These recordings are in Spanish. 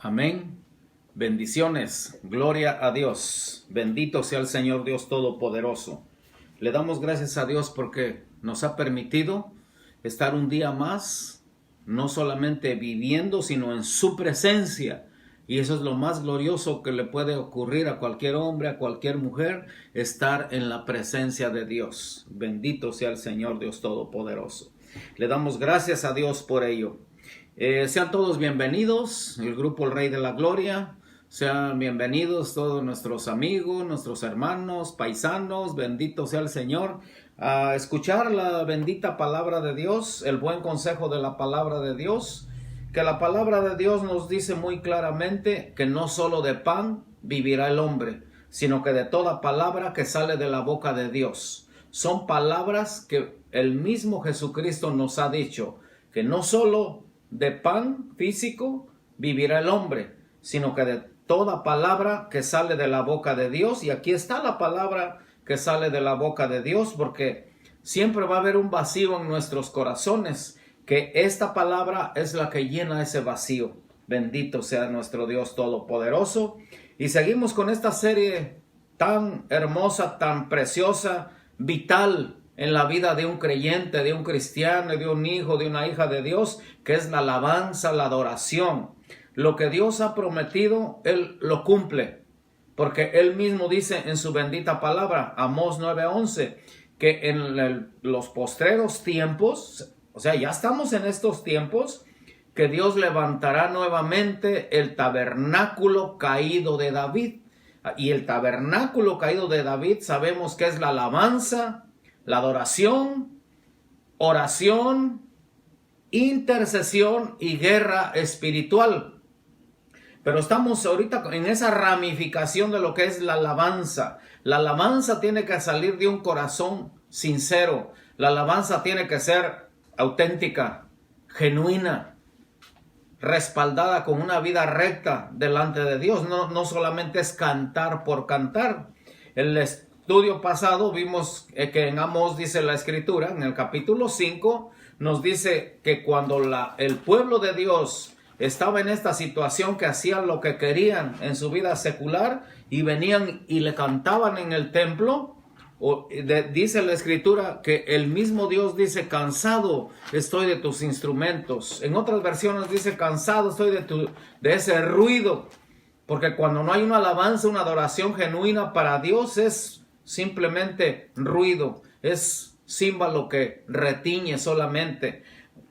Amén. Bendiciones. Gloria a Dios. Bendito sea el Señor Dios Todopoderoso. Le damos gracias a Dios porque nos ha permitido estar un día más, no solamente viviendo, sino en su presencia. Y eso es lo más glorioso que le puede ocurrir a cualquier hombre, a cualquier mujer, estar en la presencia de Dios. Bendito sea el Señor Dios Todopoderoso. Le damos gracias a Dios por ello. Sean todos bienvenidos, el grupo El Rey de la Gloria. Sean bienvenidos todos nuestros amigos, nuestros hermanos, paisanos. Bendito sea el Señor. A escuchar la bendita palabra de Dios, el buen consejo de la palabra de Dios. Que la palabra de Dios nos dice muy claramente que no solo de pan vivirá el hombre, sino que de toda palabra que sale de la boca de Dios. Son palabras que el mismo Jesucristo nos ha dicho, que no solo de pan físico vivirá el hombre, sino que de toda palabra que sale de la boca de Dios. Y aquí está la palabra que sale de la boca de Dios, porque siempre va a haber un vacío en nuestros corazones, que esta palabra es la que llena ese vacío. Bendito sea nuestro Dios Todopoderoso. Y seguimos con esta serie tan hermosa, tan preciosa, vital en la vida de un creyente, de un cristiano, de un hijo, de una hija de Dios, que es la alabanza, la adoración. Lo que Dios ha prometido, Él lo cumple, porque Él mismo dice en su bendita palabra, Amós 9:11, que en los postreros tiempos, o sea, ya estamos en estos tiempos, que Dios levantará nuevamente el tabernáculo caído de David. Y el tabernáculo caído de David sabemos que es la alabanza, la adoración, oración, intercesión y guerra espiritual. Pero estamos ahorita en esa ramificación de lo que es la alabanza. La alabanza tiene que salir de un corazón sincero. La alabanza tiene que ser auténtica, genuina, respaldada con una vida recta delante de Dios. No solamente es cantar por cantar. El estudio pasado vimos que en Amós dice la Escritura, en el capítulo 5, nos dice que cuando el pueblo de Dios estaba en esta situación, que hacían lo que querían en su vida secular y venían y le cantaban en el templo, dice la Escritura que el mismo Dios dice, cansado estoy de tus instrumentos. En otras versiones dice, cansado estoy de ese ruido, porque cuando no hay una alabanza, una adoración genuina para Dios, es simplemente ruido, es címbalo que retiñe solamente.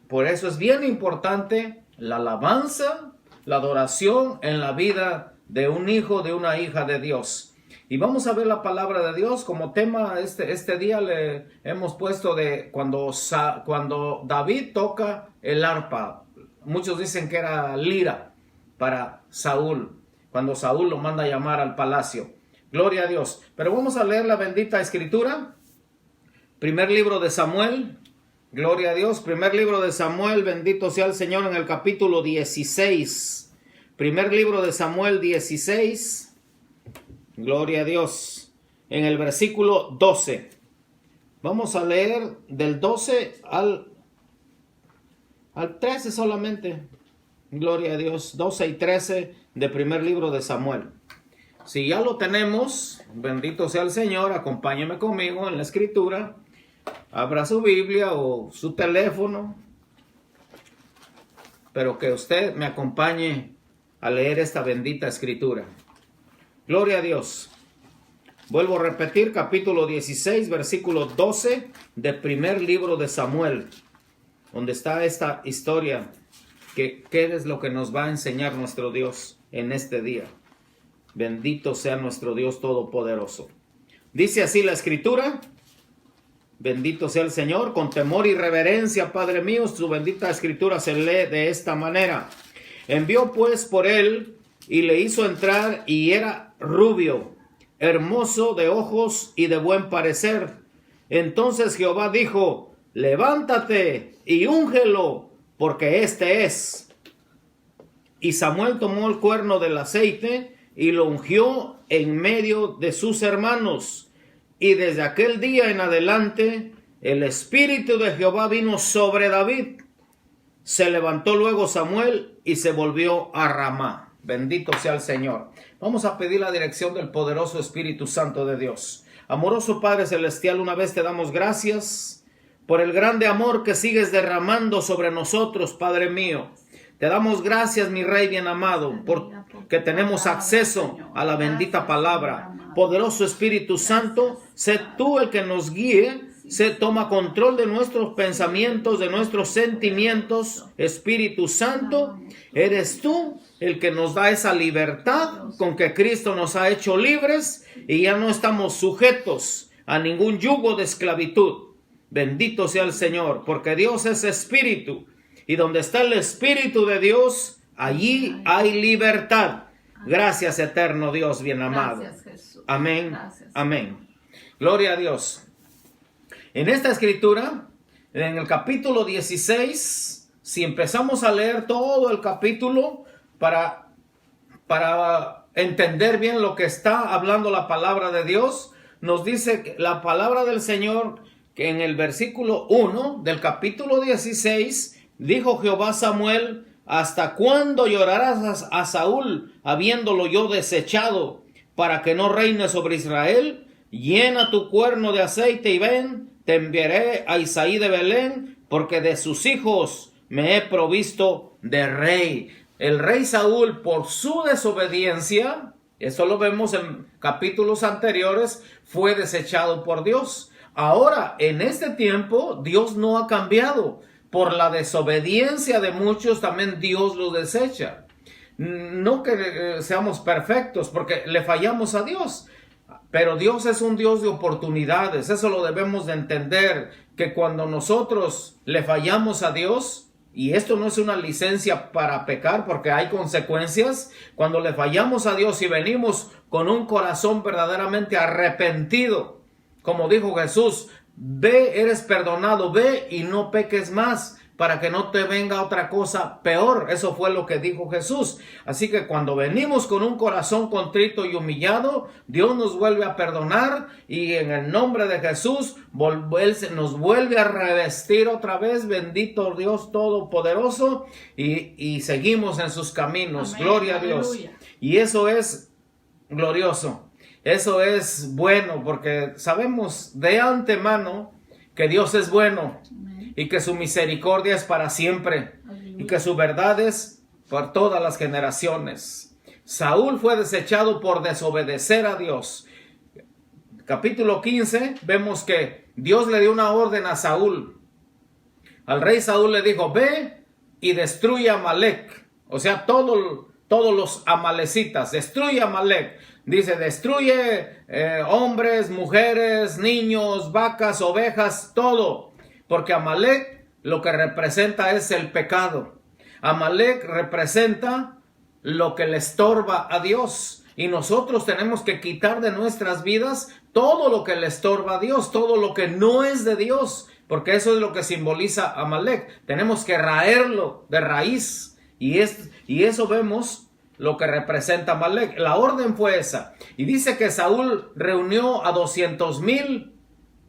Por eso es bien importante la alabanza, la adoración en la vida de un hijo, de una hija de Dios. Y vamos a ver la palabra de Dios como tema. Este día le hemos puesto de cuando David toca el arpa. Muchos dicen que era lira para Saúl, cuando Saúl lo manda a llamar al palacio. Gloria a Dios. Pero vamos a leer la bendita Escritura. Primer libro de Samuel. Gloria a Dios. Primer libro de Samuel. Bendito sea el Señor, en el capítulo 16. Primer libro de Samuel 16. Gloria a Dios. En el versículo 12. Vamos a leer del 12 al 13 solamente. Gloria a Dios. 12 y 13 de primer libro de Samuel. Si ya lo tenemos, bendito sea el Señor, acompáñeme conmigo en la Escritura. Abra su Biblia o su teléfono, pero que usted me acompañe a leer esta bendita Escritura. Gloria a Dios. Vuelvo a repetir, capítulo 16, versículo 12 del primer libro de Samuel, donde está esta historia, que qué es lo que nos va a enseñar nuestro Dios en este día. Bendito sea nuestro Dios Todopoderoso. Dice así la Escritura. Bendito sea el Señor. Con temor y reverencia, Padre mío, su bendita Escritura se lee de esta manera. Envió pues por él y le hizo entrar, y era rubio, hermoso de ojos y de buen parecer. Entonces Jehová dijo, levántate y úngelo, porque este es. Y Samuel tomó el cuerno del aceite y lo ungió en medio de sus hermanos. Y desde aquel día en adelante el Espíritu de Jehová vino sobre David. Se levantó luego Samuel y se volvió a Ramá. Bendito sea el Señor. Vamos a pedir la dirección del poderoso Espíritu Santo de Dios. Amoroso Padre Celestial, una vez te damos gracias por el grande amor que sigues derramando sobre nosotros, Padre mío. Te damos gracias, mi Rey bien amado, porque tenemos acceso a la bendita palabra. Poderoso Espíritu Santo, sé tú el que nos guíe, toma control de nuestros pensamientos, de nuestros sentimientos. Espíritu Santo, eres tú el que nos da esa libertad con que Cristo nos ha hecho libres y ya no estamos sujetos a ningún yugo de esclavitud. Bendito sea el Señor, porque Dios es espíritu. Y donde está el Espíritu de Dios, allí hay libertad. Gracias, eterno Dios bien amado. Amén. Gracias. Amén. Gloria a Dios. En esta escritura, en el capítulo 16, si empezamos a leer todo el capítulo para entender bien lo que está hablando la palabra de Dios, nos dice que la palabra del Señor, que en el versículo 1 del capítulo 16, dijo Jehová a Samuel: ¿hasta cuándo llorarás a Saúl, habiéndolo yo desechado, para que no reine sobre Israel? Llena tu cuerno de aceite y ven, te enviaré a Isaí de Belén, porque de sus hijos me he provisto de rey. El rey Saúl, por su desobediencia, eso lo vemos en capítulos anteriores, fue desechado por Dios. Ahora, en este tiempo, Dios no ha cambiado. Por la desobediencia de muchos, también Dios los desecha. No que seamos perfectos, porque le fallamos a Dios. Pero Dios es un Dios de oportunidades. Eso lo debemos de entender, que cuando nosotros le fallamos a Dios, y esto no es una licencia para pecar, porque hay consecuencias, cuando le fallamos a Dios y venimos con un corazón verdaderamente arrepentido, como dijo Jesús: ve, eres perdonado, ve y no peques más, para que no te venga otra cosa peor. Eso fue lo que dijo Jesús. Así que cuando venimos con un corazón contrito y humillado, Dios nos vuelve a perdonar, y en el nombre de Jesús nos vuelve a revestir otra vez. Bendito Dios Todopoderoso, y seguimos en sus caminos. Amén. Gloria a Dios. Aleluya. Y eso es glorioso. Eso es bueno, porque sabemos de antemano que Dios es bueno. Amén. Y que su misericordia es para siempre. Aleluya. Y que su verdad es por todas las generaciones. Saúl fue desechado por desobedecer a Dios. Capítulo 15, vemos que Dios le dio una orden a Saúl. Al rey Saúl le dijo: ve y destruye a Amalec. O sea, todos los amalecitas, destruye a Amalec. Dice: destruye hombres, mujeres, niños, vacas, ovejas, todo. Porque Amalec lo que representa es el pecado. Amalec representa lo que le estorba a Dios. Y nosotros tenemos que quitar de nuestras vidas todo lo que le estorba a Dios, todo lo que no es de Dios. Porque eso es lo que simboliza Amalec. Tenemos que raerlo de raíz. Y eso vemos lo que representa Amalec. La orden fue esa. Y dice que Saúl reunió a 200,000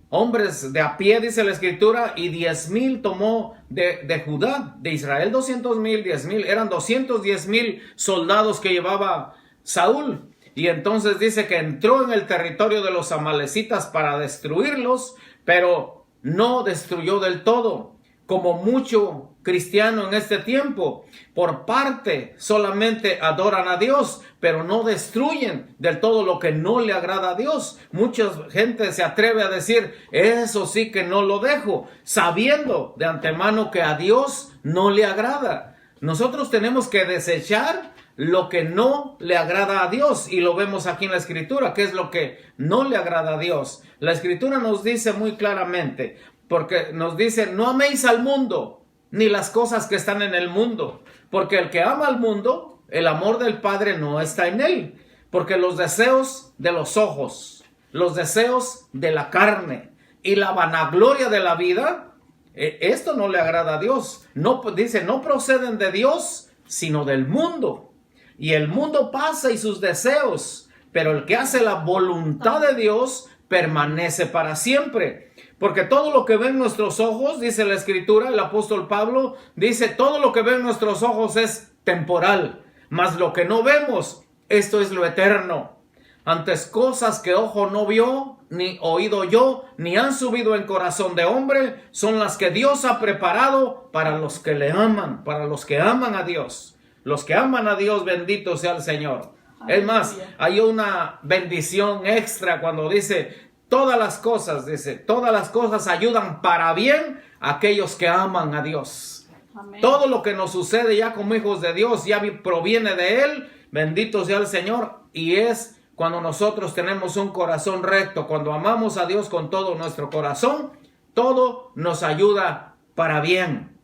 hombres de a pie, dice la escritura, y 10,000 tomó de Judá. De Israel 200,000, 10,000. Eran 210,000 soldados que llevaba Saúl. Y entonces dice que entró en el territorio de los amalecitas para destruirlos, pero no destruyó del todo. Como mucho cristiano en este tiempo, por parte solamente adoran a Dios, pero no destruyen del todo lo que no le agrada a Dios. Mucha gente se atreve a decir: eso sí que no lo dejo, sabiendo de antemano que a Dios no le agrada. Nosotros tenemos que desechar lo que no le agrada a Dios, y lo vemos aquí en la escritura, que es lo que no le agrada a Dios. La escritura nos dice muy claramente, porque nos dice: no améis al mundo, ni las cosas que están en el mundo, porque el que ama al mundo, el amor del Padre no está en él. Porque los deseos de los ojos, los deseos de la carne y la vanagloria de la vida, esto no le agrada a Dios. No, dice, no proceden de Dios, sino del mundo. Y el mundo pasa y sus deseos, pero el que hace la voluntad de Dios permanece para siempre. Porque todo lo que ven nuestros ojos, dice la escritura, el apóstol Pablo dice: todo lo que ven nuestros ojos es temporal, Mas lo que no vemos, esto es lo eterno. Antes cosas que ojo no vio, ni oído yo, ni han subido en corazón de hombre, son las que Dios ha preparado para los que le aman, para los que aman a Dios. Los que aman a Dios, bendito sea el Señor. Es más, hay una bendición extra cuando dice, todas las cosas ayudan para bien a aquellos que aman a Dios. Amén. Todo lo que nos sucede ya como hijos de Dios ya proviene de Él, bendito sea el Señor, y es cuando nosotros tenemos un corazón recto, cuando amamos a Dios con todo nuestro corazón, todo nos ayuda para bien.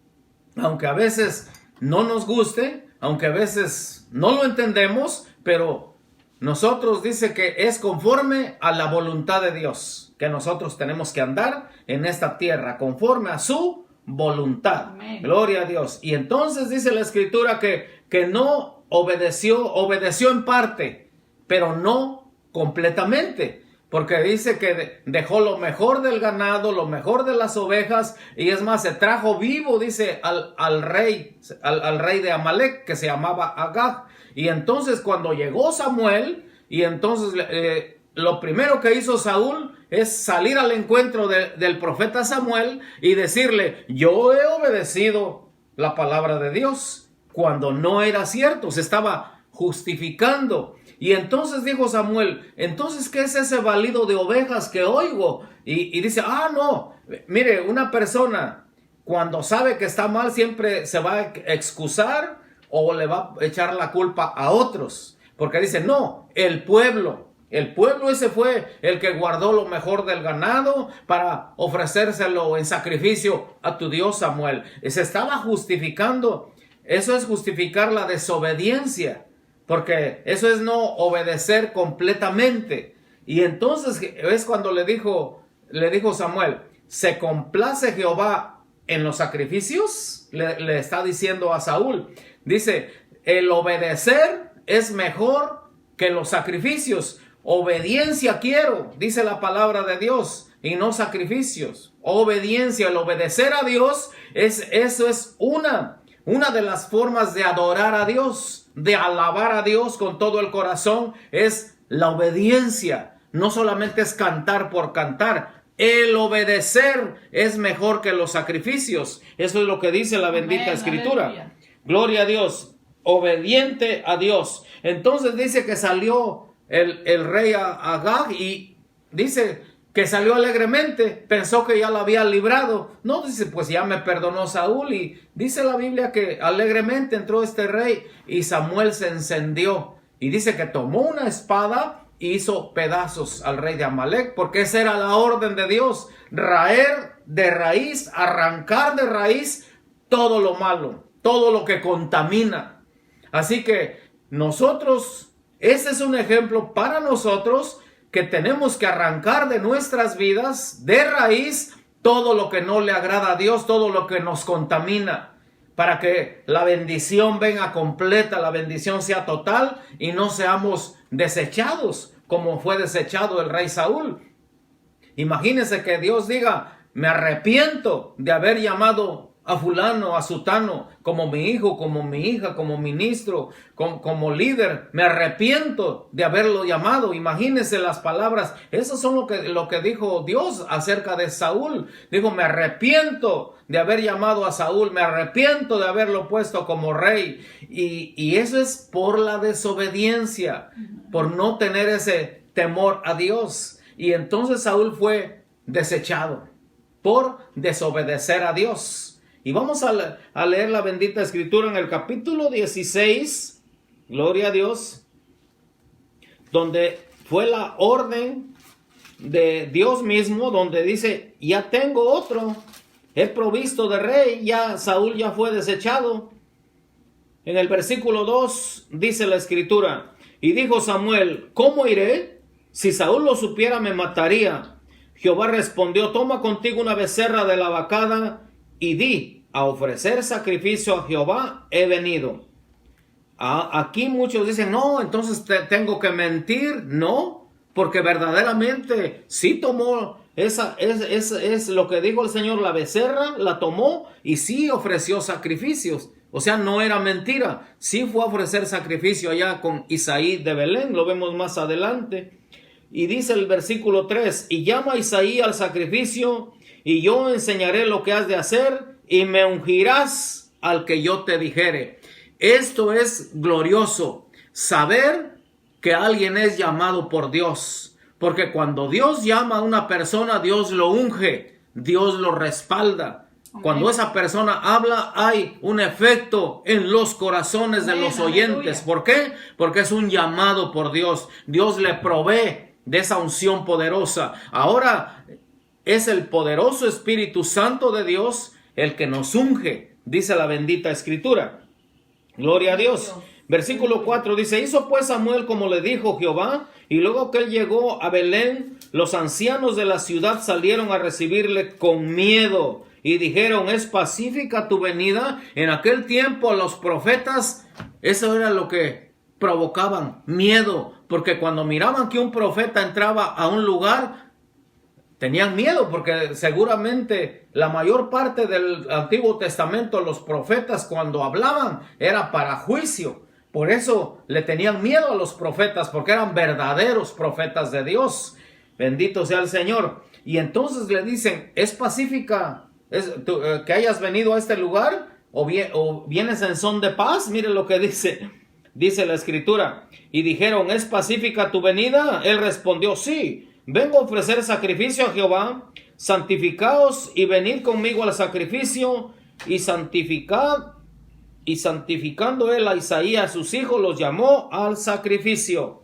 Aunque a veces no nos guste, aunque a veces no lo entendemos, pero nosotros dice que es conforme a la voluntad de Dios, que nosotros tenemos que andar en esta tierra, conforme a su voluntad. Amén. Gloria a Dios. Y entonces dice la Escritura que no obedeció en parte, pero no completamente, porque dice que dejó lo mejor del ganado, lo mejor de las ovejas, y es más, se trajo vivo, dice, al rey de Amalek, que se llamaba Agag. Y entonces cuando llegó Samuel, y entonces lo primero que hizo Saúl es salir al encuentro del profeta Samuel y decirle, yo he obedecido la palabra de Dios, cuando no era cierto, se estaba justificando. Y entonces dijo Samuel, entonces, ¿qué es ese balido de ovejas que oigo? Y dice, no, mire, una persona cuando sabe que está mal siempre se va a excusar o le va a echar la culpa a otros. Porque dice, no, el pueblo ese fue el que guardó lo mejor del ganado para ofrecérselo en sacrificio a tu Dios, Samuel. Se estaba justificando. Eso es justificar la desobediencia. Porque eso es no obedecer completamente. Y entonces es cuando le dijo Samuel, ¿se complace Jehová en los sacrificios? Le está diciendo a Saúl. Dice, el obedecer es mejor que los sacrificios. Obediencia quiero, dice la palabra de Dios, y no sacrificios. Obediencia, el obedecer a Dios, eso es una de las formas de adorar a Dios, de alabar a Dios con todo el corazón, es la obediencia. No solamente es cantar por cantar. El obedecer es mejor que los sacrificios. Eso es lo que dice la bendita Amén, Escritura. Aleluya. Gloria a Dios. Obediente a Dios. Entonces dice que salió el rey Agag y dice que salió alegremente, pensó que ya lo había librado. No, dice, pues ya me perdonó Saúl. Y dice la Biblia que alegremente entró este rey y Samuel se encendió. Y dice que tomó una espada y hizo pedazos al rey de Amalek, porque esa era la orden de Dios, raer de raíz, arrancar de raíz todo lo malo, todo lo que contamina. Así que nosotros, ese es un ejemplo para nosotros, que tenemos que arrancar de nuestras vidas, de raíz, todo lo que no le agrada a Dios, todo lo que nos contamina, para que la bendición venga completa, la bendición sea total y no seamos desechados como fue desechado el rey Saúl. Imagínense que Dios diga, me arrepiento de haber llamado a fulano, a sutano, como mi hijo, como mi hija, como ministro, como líder. Me arrepiento de haberlo llamado. Imagínense las palabras. Eso son lo que dijo Dios acerca de Saúl. Dijo, me arrepiento de haber llamado a Saúl. Me arrepiento de haberlo puesto como rey. Y eso es por la desobediencia, por no tener ese temor a Dios. Y entonces Saúl fue desechado por desobedecer a Dios. Y vamos a leer la bendita Escritura en el capítulo 16, gloria a Dios, donde fue la orden de Dios mismo, donde dice, ya tengo otro, he provisto de rey, ya Saúl ya fue desechado. En el versículo 2 dice la Escritura, y dijo Samuel, ¿cómo iré? Si Saúl lo supiera me mataría. Jehová respondió, toma contigo una becerra de la vacada, y di, a ofrecer sacrificio a Jehová he venido. Aquí muchos dicen, no, entonces tengo que mentir. No, porque verdaderamente sí tomó, es lo que dijo el Señor, la becerra la tomó y sí ofreció sacrificios. O sea, no era mentira. Sí fue a ofrecer sacrificio allá con Isaí de Belén, lo vemos más adelante. Y dice el versículo 3, y llama a Isaí al sacrificio, y yo enseñaré lo que has de hacer, y me ungirás al que yo te dijere. Esto es glorioso, saber que alguien es llamado por Dios. Porque cuando Dios llama a una persona, Dios lo unge, Dios lo respalda. Cuando esa persona habla, hay un efecto en los corazones de los oyentes. ¿Por qué? Porque es un llamado por Dios. Dios le provee de esa unción poderosa. Ahora es el poderoso Espíritu Santo de Dios el que nos unge, dice la bendita Escritura. Gloria a Dios. Versículo 4 dice, hizo pues Samuel como le dijo Jehová, y luego que él llegó a Belén, los ancianos de la ciudad salieron a recibirle con miedo y dijeron, ¿es pacífica tu venida? En aquel tiempo los profetas, eso era lo que provocaban, miedo, porque cuando miraban que un profeta entraba a un lugar, tenían miedo, porque seguramente la mayor parte del Antiguo Testamento, los profetas cuando hablaban era para juicio. Por eso le tenían miedo a los profetas, porque eran verdaderos profetas de Dios. Bendito sea el Señor. Y entonces le dicen, ¿es pacífica que hayas venido a este lugar? ¿O vienes en son de paz? Mire lo que dice la Escritura. Y dijeron, ¿es pacífica tu venida? Él respondió, sí, vengo a ofrecer sacrificio a Jehová. Santificaos y venid conmigo al sacrificio. Y santificando él a Isaí a sus hijos, los llamó al sacrificio.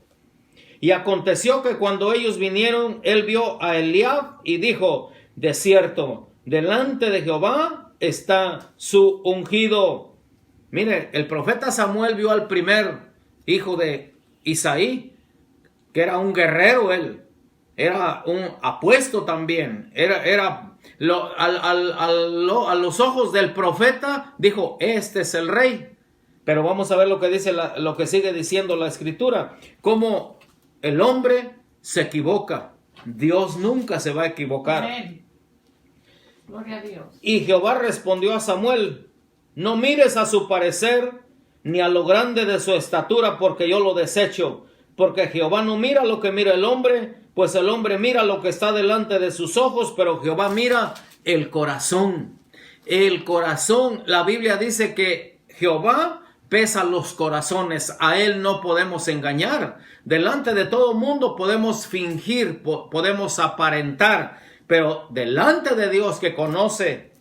Y aconteció que cuando ellos vinieron, él vio a Eliab y dijo, de cierto, delante de Jehová está su ungido. Mire, el profeta Samuel vio al primer hijo de Isaí, que era un guerrero él, era un apuesto también, a los ojos del profeta dijo, este es el rey. Pero vamos a ver lo que dice lo que sigue diciendo la Escritura, cómo el hombre se equivoca, Dios nunca se va a equivocar. Amén. Gloria a Dios. Y Jehová respondió a Samuel, no mires a su parecer, ni a lo grande de su estatura, porque yo lo desecho. Porque Jehová no mira lo que mira el hombre, pues el hombre mira lo que está delante de sus ojos, pero Jehová mira el corazón. El corazón, la Biblia dice que Jehová pesa los corazones, a él no podemos engañar. Delante de todo mundo podemos fingir, podemos aparentar, pero delante de Dios que conoce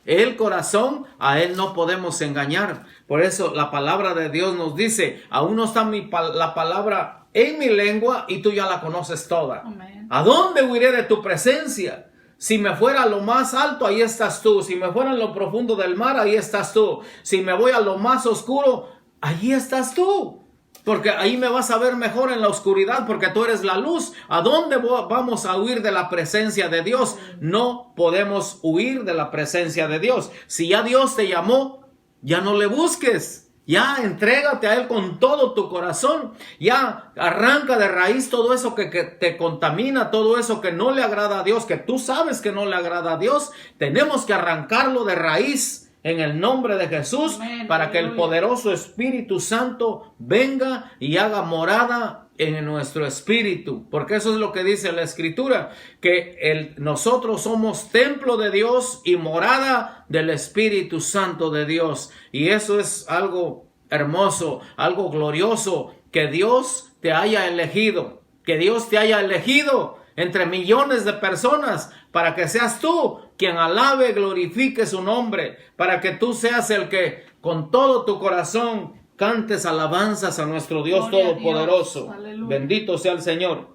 el corazón, a él no podemos engañar. Por eso la palabra de Dios nos dice, aún no está la palabra en mi lengua y tú ya la conoces toda. Amén. ¿A dónde huiré de tu presencia? Si me fuera a lo más alto, ahí estás tú. Si me fuera en lo profundo del mar, ahí estás tú. Si me voy a lo más oscuro, allí estás tú. Porque ahí me vas a ver mejor en la oscuridad, porque tú eres la luz. ¿A dónde vamos a huir de la presencia de Dios? No podemos huir de la presencia de Dios. Si ya Dios te llamó, ya no le busques. Ya entrégate a Él con todo tu corazón. Ya arranca de raíz todo eso que te contamina, todo eso que no le agrada a Dios, que tú sabes que no le agrada a Dios. Tenemos que arrancarlo de raíz en el nombre de Jesús. Amén, para que el poderoso Espíritu Santo venga y haga morada en nuestro espíritu. Porque eso es lo que dice la Escritura, que nosotros somos templo de Dios y morada del Espíritu Santo de Dios. Y eso es algo hermoso, algo glorioso, que Dios te haya elegido, que Dios te haya elegido entre millones de personas para que seas tú quien alabe, glorifique su nombre, para que tú seas el que con todo tu corazón cantes alabanzas a nuestro Dios todopoderoso. Bendito sea el Señor.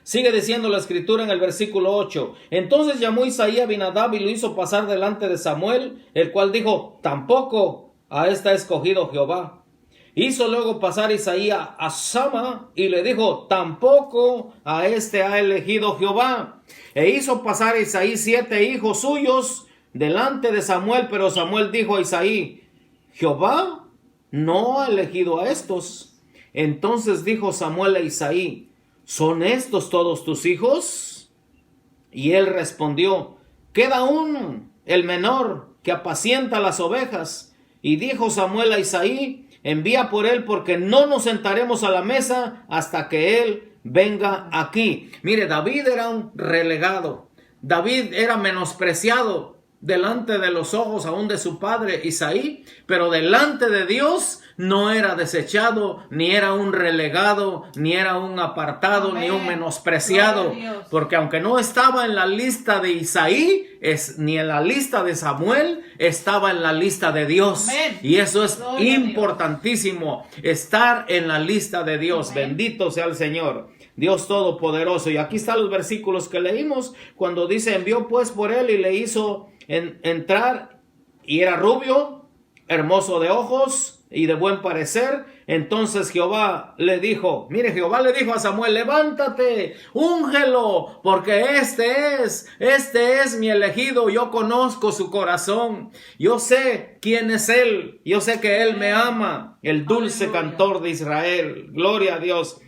Sigue diciendo la Escritura en el versículo 8. Entonces llamó Isaí a Abinadab y lo hizo pasar delante de Samuel, el cual dijo, tampoco a esta ha escogido Jehová. Hizo luego pasar Isaí a Sama y le dijo, tampoco a este ha elegido Jehová. E hizo pasar Isaí 7 hijos suyos delante de Samuel, pero Samuel dijo a Isaí, Jehová no ha elegido a estos. Entonces dijo Samuel a Isaí, ¿son estos todos tus hijos? Y él respondió, queda uno, el menor, que apacienta las ovejas. Y dijo Samuel a Isaí: envía por él, porque no nos sentaremos a la mesa hasta que él venga aquí. Mire, David era un relegado. David era menospreciado delante de los ojos aún de su padre Isaí, pero delante de Dios no era desechado, ni era un relegado, ni era un apartado, ni un menospreciado, porque aunque no estaba en la lista de Isaí, ni en la lista de Samuel, estaba en la lista de Dios. Amén. Y eso es importantísimo, estar en la lista de Dios. Amén. Bendito sea el Señor, Dios Todopoderoso. Y aquí están los versículos que leímos, cuando dice: envió pues por él y le hizo entrar, y era rubio, hermoso de ojos y de buen parecer. Entonces Jehová le dijo, mire, Jehová le dijo a Samuel: levántate, úngelo, porque este es mi elegido. Yo conozco su corazón, yo sé quién es él, yo sé que él me ama, el dulce cantor de Israel. Gloria a Dios.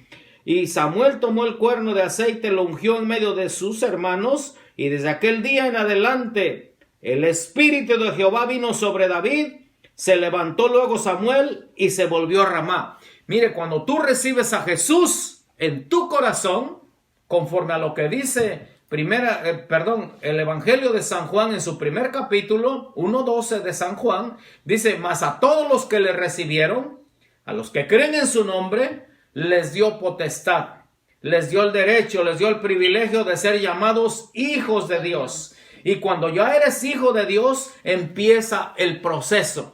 Y Samuel tomó el cuerno de aceite, lo ungió en medio de sus hermanos, y desde aquel día en adelante el Espíritu de Jehová vino sobre David. Se levantó luego Samuel y se volvió a Ramá. Mire, cuando tú recibes a Jesús en tu corazón, conforme a lo que dice el Evangelio de San Juan en su primer capítulo, 1:12 de San Juan, dice: mas a todos los que le recibieron, a los que creen en su nombre, les dio potestad, les dio el derecho, les dio el privilegio de ser llamados hijos de Dios. Y cuando ya eres hijo de Dios, empieza el proceso.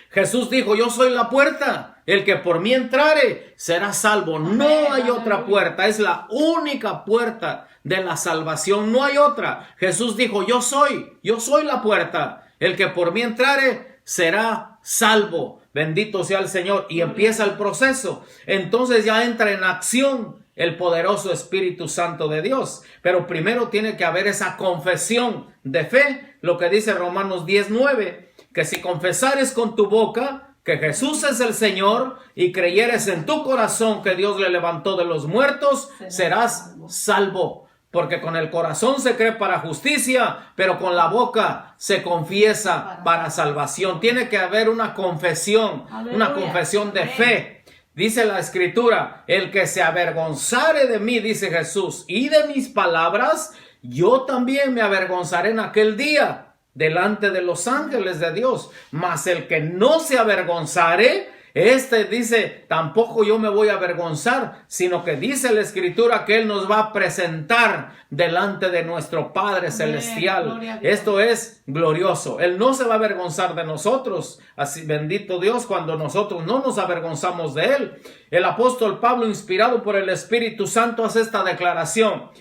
Jesús dijo: yo soy la puerta, el que por mí entrare será salvo. No hay otra puerta, es la única puerta de la salvación, no hay otra. Jesús dijo: yo soy la puerta, el que por mí entrare será salvo. Bendito sea el Señor. Y empieza el proceso. Entonces ya entra en acción el poderoso Espíritu Santo de Dios. Pero primero tiene que haber esa confesión de fe, lo que dice Romanos 10:9, que si confesares con tu boca que Jesús es el Señor y creyeres en tu corazón que Dios le levantó de los muertos, serás salvo. Porque con el corazón se cree para justicia, pero con la boca se confiesa para salvación. Tiene que haber una confesión, una confesión de fe. Dice la Escritura: el que se avergonzare de mí, dice Jesús, y de mis palabras, yo también me avergonzaré en aquel día delante de los ángeles de Dios. Mas el que no se avergonzare, dice: tampoco yo me voy a avergonzar, sino que dice la Escritura que Él nos va a presentar delante de nuestro Padre Celestial. Esto es glorioso. Él no se va a avergonzar de nosotros. Así, bendito Dios, cuando nosotros no nos avergonzamos de Él. El apóstol Pablo, inspirado por el Espíritu Santo, hace esta declaración: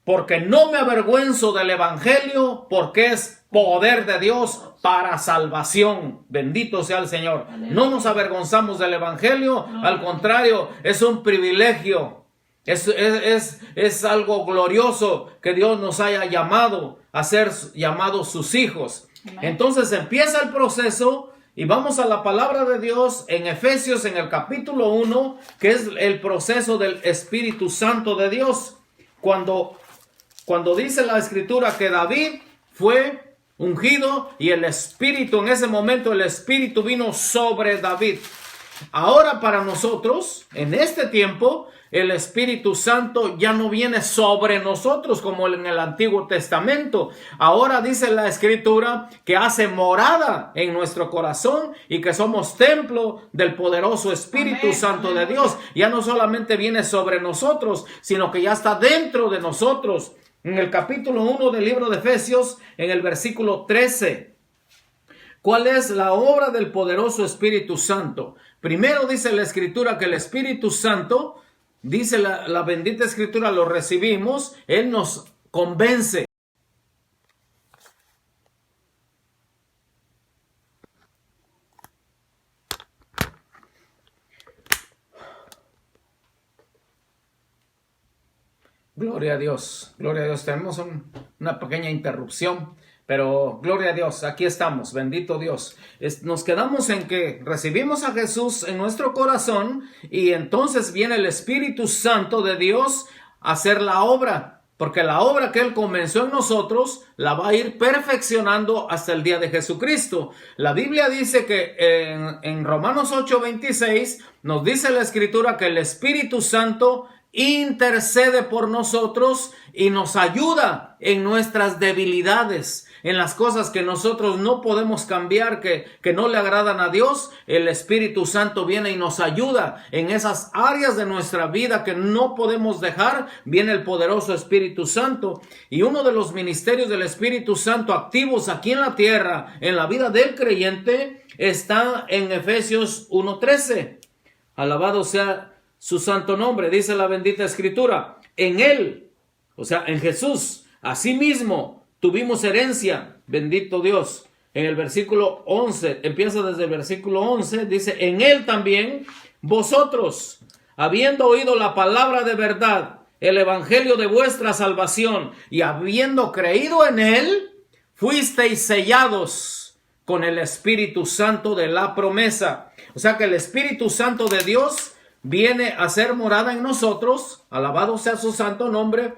porque no me avergüenzo del Evangelio, porque es poder de Dios para salvación. Bendito sea el Señor. Aleluya. No nos avergonzamos del Evangelio, no. Al contrario, es un privilegio. Es algo glorioso que Dios nos haya llamado a ser llamados sus hijos. Amén. Entonces empieza el proceso y vamos a la palabra de Dios en Efesios, en el capítulo 1, que es el proceso del Espíritu Santo de Dios. Cuando dice la Escritura que David fue ungido y el Espíritu, en ese momento el Espíritu vino sobre David. Ahora para nosotros, en este tiempo, el Espíritu Santo ya no viene sobre nosotros como en el Antiguo Testamento. Ahora dice la Escritura que hace morada en nuestro corazón y que somos templo del poderoso Espíritu Amén. Santo de Dios. Ya no solamente viene sobre nosotros, sino que ya está dentro de nosotros. En el capítulo 1 del libro de Efesios, en el versículo 13, ¿cuál es la obra del poderoso Espíritu Santo? Primero dice la Escritura que el Espíritu Santo, dice la bendita Escritura, lo recibimos, Él nos convence. Gloria a Dios, gloria a Dios. Tenemos una pequeña interrupción, pero gloria a Dios, aquí estamos, bendito Dios. Nos quedamos en que recibimos a Jesús en nuestro corazón y entonces viene el Espíritu Santo de Dios a hacer la obra. porque la obra que Él comenzó en nosotros la va a ir perfeccionando hasta el día de Jesucristo. La Biblia dice que en Romanos 8:26 nos dice la Escritura que el Espíritu Santo intercede por nosotros y nos ayuda en nuestras debilidades, en las cosas que nosotros no podemos cambiar, que no le agradan a Dios. El Espíritu Santo viene y nos ayuda en esas áreas de nuestra vida que no podemos dejar. Viene el poderoso Espíritu Santo, y uno de los ministerios del Espíritu Santo activos aquí en la tierra, en la vida del creyente, está en Efesios 1:13. Alabado sea su santo nombre. Dice la bendita Escritura: en Él, o sea, en Jesús, asimismo tuvimos herencia. Bendito Dios. En el versículo 11, empieza desde el versículo 11, dice: en Él también vosotros, habiendo oído la palabra de verdad, el evangelio de vuestra salvación, y habiendo creído en Él, fuisteis sellados con el Espíritu Santo de la promesa. O sea que el Espíritu Santo de Dios viene a ser morada en nosotros. Alabado sea su santo nombre.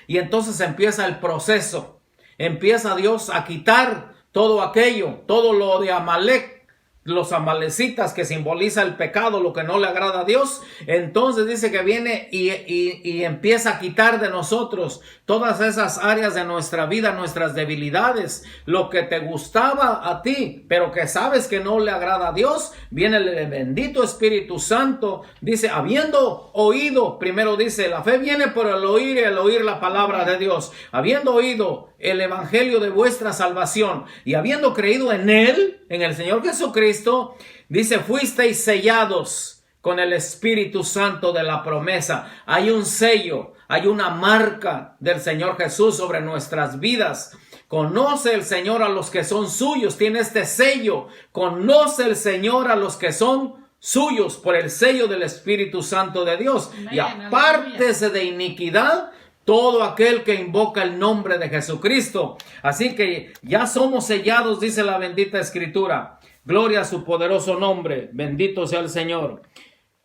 Y entonces empieza el proceso. Empieza Dios a quitar todo aquello, todo lo de Amalek, los amalecitas, que simboliza el pecado, lo que no le agrada a Dios. Entonces dice que viene y empieza a quitar de nosotros todas esas áreas de nuestra vida, nuestras debilidades, lo que te gustaba a ti, pero que sabes que no le agrada a Dios. Viene el bendito Espíritu Santo, dice, habiendo oído, primero dice, la fe viene por el oír y el oír la palabra de Dios. Habiendo oído el evangelio de vuestra salvación y habiendo creído en Él, en el Señor Jesucristo, dice, fuisteis sellados con el Espíritu Santo de la promesa. Hay un sello, hay una marca del Señor Jesús sobre nuestras vidas. Conoce el Señor a los que son suyos, tiene este sello. Conoce el Señor a los que son suyos por el sello del Espíritu Santo de Dios. Amén, y apártese de iniquidad todo aquel que invoca el nombre de Jesucristo. Así que ya somos sellados, dice la bendita Escritura. Gloria a su poderoso nombre. Bendito sea el Señor.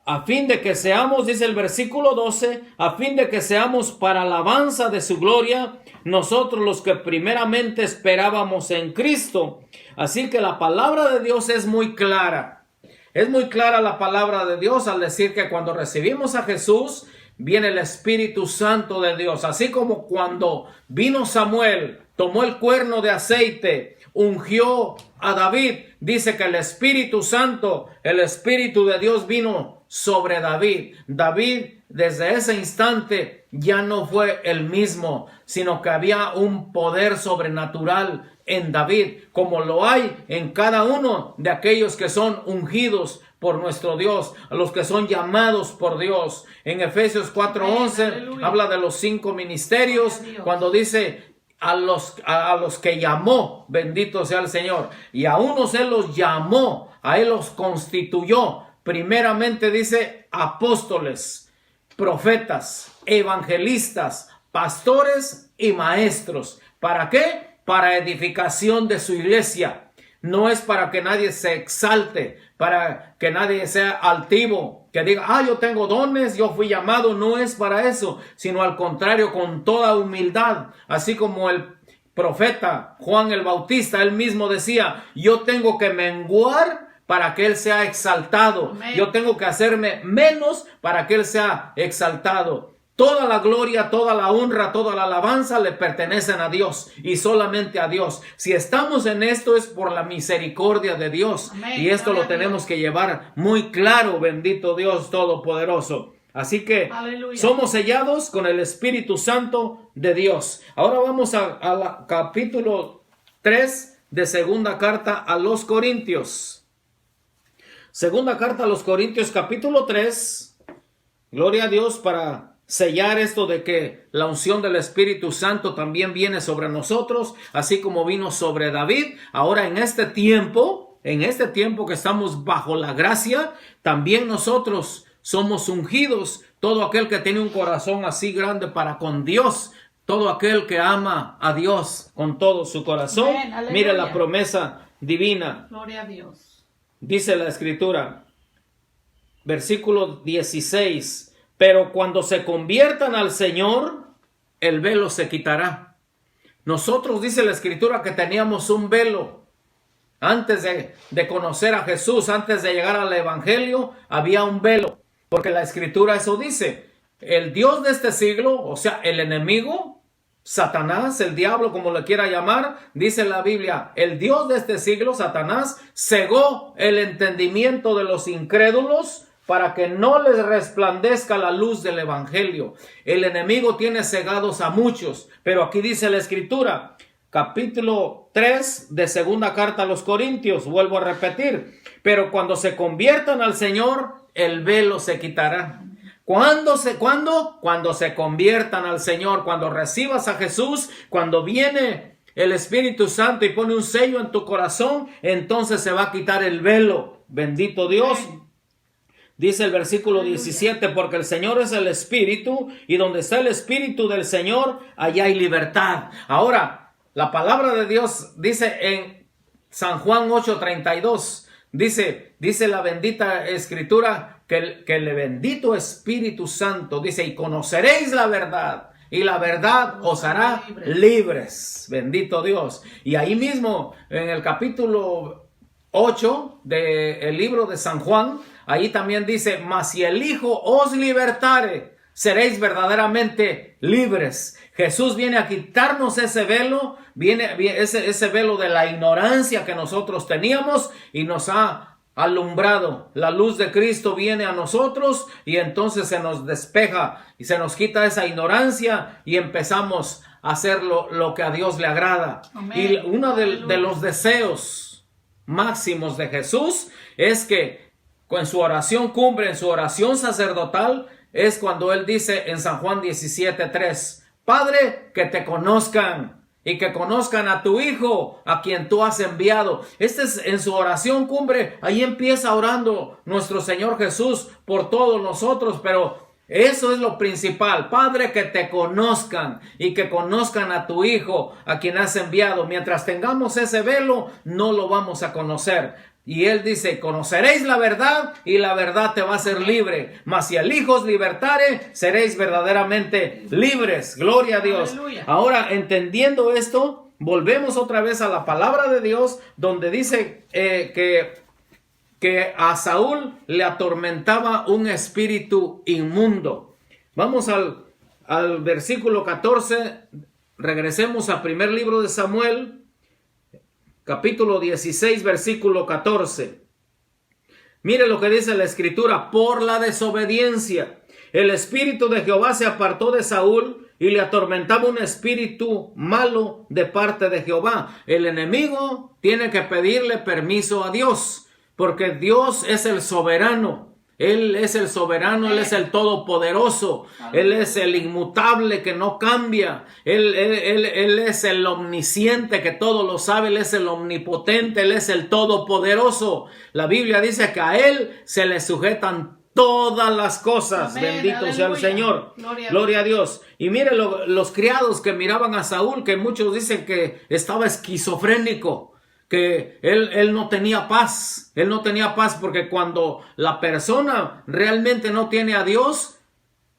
A fin de que seamos, dice el versículo 12, a fin de que seamos para alabanza de su gloria, nosotros los que primeramente esperábamos en Cristo. Así que la palabra de Dios es muy clara. Es muy clara la palabra de Dios al decir que cuando recibimos a Jesús, viene el Espíritu Santo de Dios. Así como cuando vino Samuel, tomó el cuerno de aceite, ungió a David, dice que el Espíritu Santo, el Espíritu de Dios vino sobre David. David desde ese instante ya no fue el mismo, sino que había un poder sobrenatural en David, como lo hay en cada uno de aquellos que son ungidos por nuestro Dios, a los que son llamados por Dios. En Efesios 4:11 habla de los 5 ministerios, cuando dice a los que llamó, bendito sea el Señor, y a unos Él los llamó, a Él los constituyó. Primeramente dice apóstoles, profetas, evangelistas, pastores y maestros. ¿Para qué? Para edificación de su iglesia. No es para que nadie se exalte, para que nadie sea altivo, que diga, yo tengo dones, yo fui llamado. No es para eso, sino al contrario, con toda humildad. Así como el profeta Juan el Bautista, él mismo decía, yo tengo que menguar para que Él sea exaltado. Amén. Yo tengo que hacerme menos para que Él sea exaltado. Toda la gloria, toda la honra, toda la alabanza le pertenecen a Dios y solamente a Dios. Si estamos en esto es por la misericordia de Dios. Amén. Y esto lo tenemos que llevar muy claro, bendito Dios Todopoderoso. Así que aleluya, somos sellados con el Espíritu Santo de Dios. Ahora vamos a capítulo 3 de segunda carta a los Corintios. Segunda carta a los Corintios, capítulo 3. Gloria a Dios para sellar esto de que la unción del Espíritu Santo también viene sobre nosotros, así como vino sobre David. Ahora en este tiempo que estamos bajo la gracia, también nosotros somos ungidos. Todo aquel que tiene un corazón así grande para con Dios, todo aquel que ama a Dios con todo su corazón, mire la promesa divina. Gloria a Dios. Dice la Escritura, versículo 16, pero cuando se conviertan al Señor, el velo se quitará. Nosotros, dice la Escritura, que teníamos un velo. Antes de conocer a Jesús, antes de llegar al Evangelio, había un velo. Porque la Escritura eso dice. El Dios de este siglo, o sea, el enemigo, Satanás, el diablo, como le quiera llamar, dice la Biblia, el Dios de este siglo, Satanás, cegó el entendimiento de los incrédulos para que no les resplandezca la luz del Evangelio. El enemigo tiene cegados a muchos, pero aquí dice la Escritura, capítulo 3 de segunda carta a los Corintios, vuelvo a repetir, pero cuando se conviertan al Señor, el velo se quitará. ¿Cuándo? Cuando se conviertan al Señor, cuando recibas a Jesús, cuando viene el Espíritu Santo y pone un sello en tu corazón, entonces se va a quitar el velo. Bendito Dios. Dice el versículo 17, porque el Señor es el Espíritu, y donde está el Espíritu del Señor, allá hay libertad. Ahora, la palabra de Dios dice en San Juan 8:32, dice la bendita Escritura, que el bendito Espíritu Santo dice, y conoceréis la verdad, y la verdad os hará libres. Bendito Dios. Y ahí mismo, en el capítulo 8 del libro de San Juan, ahí también dice, mas si el Hijo os libertare, seréis verdaderamente libres. Jesús viene a quitarnos ese velo, ese velo de la ignorancia que nosotros teníamos, y nos ha alumbrado. La luz de Cristo viene a nosotros y entonces se nos despeja y se nos quita esa ignorancia y empezamos a hacer lo que a Dios le agrada. Amén. Y uno de los deseos máximos de Jesús es que en su oración cumbre, en su oración sacerdotal, es cuando él dice en San Juan 17:3, Padre, que te conozcan y que conozcan a tu Hijo, a quien tú has enviado. Este es en su oración cumbre. Ahí empieza orando nuestro Señor Jesús por todos nosotros, pero eso es lo principal. Padre, que te conozcan y que conozcan a tu Hijo, a quien has enviado. Mientras tengamos ese velo, no lo vamos a conocer. Y él dice, conoceréis la verdad y la verdad te va a hacer libre. Mas si el Hijo os libertare, seréis verdaderamente libres. Gloria a Dios. Aleluya. Ahora, entendiendo esto, volvemos otra vez a la palabra de Dios, donde dice que a Saúl le atormentaba un espíritu inmundo. Vamos al versículo 14. Regresemos al primer libro de Samuel. Capítulo 16, versículo 14. Mire lo que dice la Escritura. Por la desobediencia, el espíritu de Jehová se apartó de Saúl y le atormentaba un espíritu malo de parte de Jehová. El enemigo tiene que pedirle permiso a Dios, porque Dios es el soberano. Él es el soberano, Él es el todopoderoso, Él es el inmutable que no cambia, Él es el omnisciente que todo lo sabe, Él es el omnipotente, Él es el todopoderoso. La Biblia dice que a Él se le sujetan todas las cosas. Amén, bendito aleluya. Sea el Señor. Gloria a Dios. Y mire los criados que miraban a Saúl, que muchos dicen que estaba esquizofrénico, que él no tenía paz. Él no tenía paz porque cuando la persona realmente no tiene a Dios,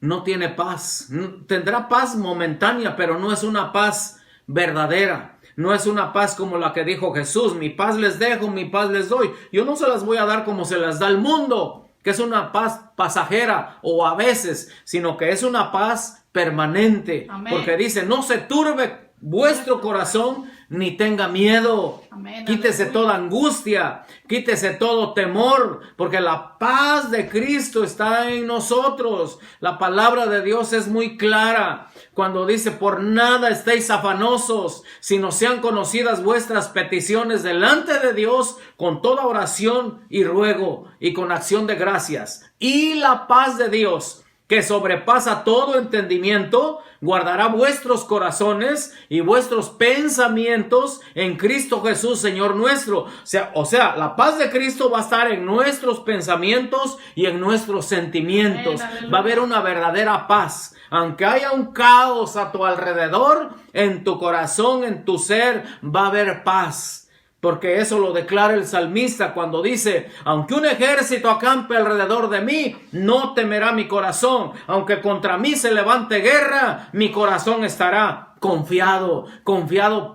no tiene paz. Tendrá paz momentánea, pero no es una paz verdadera. No es una paz como la que dijo Jesús. Mi paz les dejo, mi paz les doy. Yo no se las voy a dar como se las da el mundo, que es una paz pasajera o a veces, sino que es una paz permanente. Amén. Porque dice, no se turbe vuestro corazón ni tenga miedo. Amén, quítese aleluya. Toda angustia, quítese todo temor, porque la paz de Cristo está en nosotros. La palabra de Dios es muy clara cuando dice, por nada estéis afanosos, sino sean conocidas vuestras peticiones delante de Dios con toda oración y ruego y con acción de gracias. Y la paz de Dios, que sobrepasa todo entendimiento, guardará vuestros corazones y vuestros pensamientos en Cristo Jesús, Señor nuestro. O sea, la paz de Cristo va a estar en nuestros pensamientos y en nuestros sentimientos. Va a haber una verdadera paz. Aunque haya un caos a tu alrededor, en tu corazón, en tu ser, va a haber paz. Porque eso lo declara el salmista cuando dice: aunque un ejército acampe alrededor de mí, no temerá mi corazón. Aunque contra mí se levante guerra, mi corazón estará confiado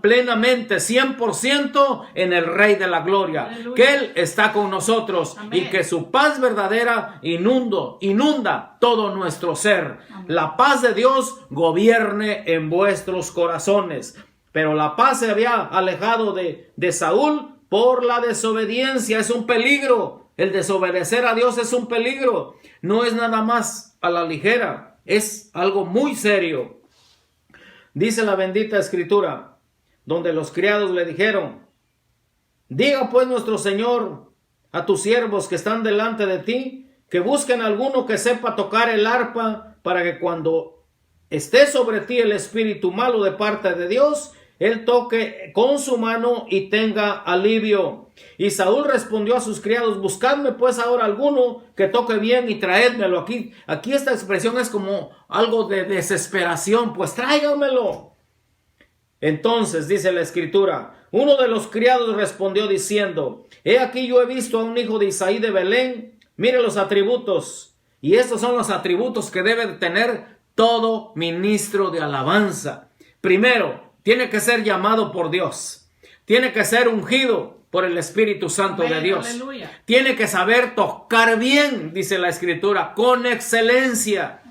plenamente, 100% en el Rey de la Gloria. Aleluya. Que Él está con nosotros. Amén. Y que su paz verdadera inunda todo nuestro ser. Amén. La paz de Dios gobierne en vuestros corazones. Pero la paz se había alejado de Saúl por la desobediencia. Es un peligro. El desobedecer a Dios es un peligro. No es nada más a la ligera. Es algo muy serio. Dice la bendita Escritura, donde los criados le dijeron: diga pues nuestro Señor a tus siervos que están delante de ti, que busquen alguno que sepa tocar el arpa, para que cuando esté sobre ti el espíritu malo de parte de Dios, él toque con su mano y tenga alivio. Y Saúl respondió a sus criados: buscadme pues ahora alguno que toque bien y traédmelo. Aquí esta expresión es como algo de desesperación. Pues tráigamelo. Entonces dice la Escritura: uno de los criados respondió diciendo: he aquí yo he visto a un hijo de Isaí de Belén. Mire los atributos. Y estos son los atributos que debe tener todo ministro de alabanza. Primero, tiene que ser llamado por Dios. Tiene que ser ungido por el Espíritu Santo. Amén, de Dios. Aleluya. Tiene que saber tocar bien, dice la Escritura, con excelencia.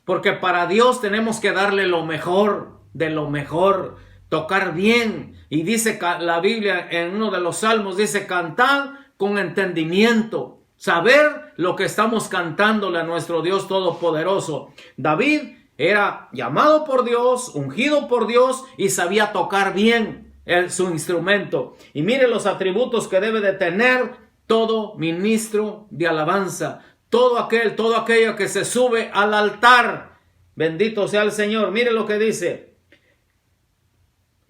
Porque para Dios tenemos que darle lo mejor, de lo mejor. Tocar bien. Y dice la Biblia en uno de los salmos, dice: cantar con entendimiento. Saber lo que estamos cantándole a nuestro Dios Todopoderoso. David era llamado por Dios, ungido por Dios y sabía tocar bien su instrumento. Y mire los atributos que debe de tener todo ministro de alabanza. Todo aquello que se sube al altar. Bendito sea el Señor. Mire lo que dice: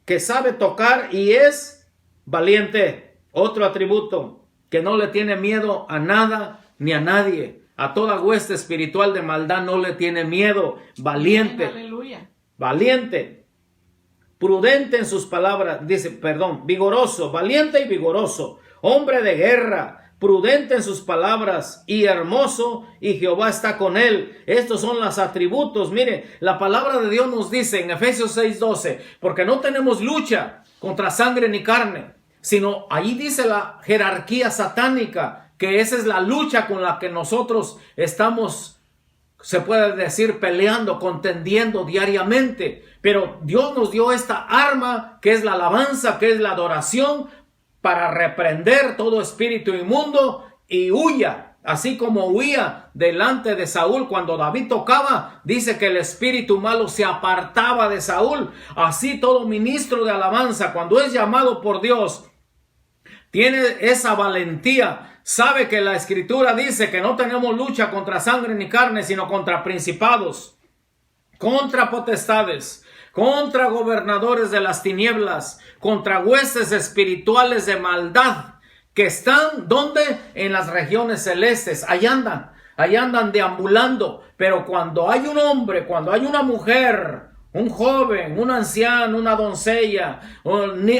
que sabe tocar y es valiente. Otro atributo: que no le tiene miedo a nada ni a nadie. A toda hueste espiritual de maldad no le tiene miedo. Valiente. Aleluya. Valiente. Prudente en sus palabras. Vigoroso. Valiente y vigoroso. Hombre de guerra. Prudente en sus palabras y hermoso, y Jehová está con él. Estos son los atributos. Mire, la palabra de Dios nos dice en Efesios 6:12, porque no tenemos lucha contra sangre ni carne, sino ahí dice la jerarquía satánica, que esa es la lucha con la que nosotros estamos, se puede decir, peleando, contendiendo diariamente. Pero Dios nos dio esta arma, que es la alabanza, que es la adoración, para reprender todo espíritu inmundo y huya. Así como huía delante de Saúl cuando David tocaba, dice que el espíritu malo se apartaba de Saúl. Así todo ministro de alabanza, cuando es llamado por Dios, tiene esa valentía. Sabe que la Escritura dice que no tenemos lucha contra sangre ni carne, sino contra principados, contra potestades, contra gobernadores de las tinieblas, contra huestes espirituales de maldad, que están, ¿dónde? En las regiones celestes. Ahí andan deambulando. Pero cuando hay un hombre, cuando hay una mujer, un joven, un anciano, una doncella,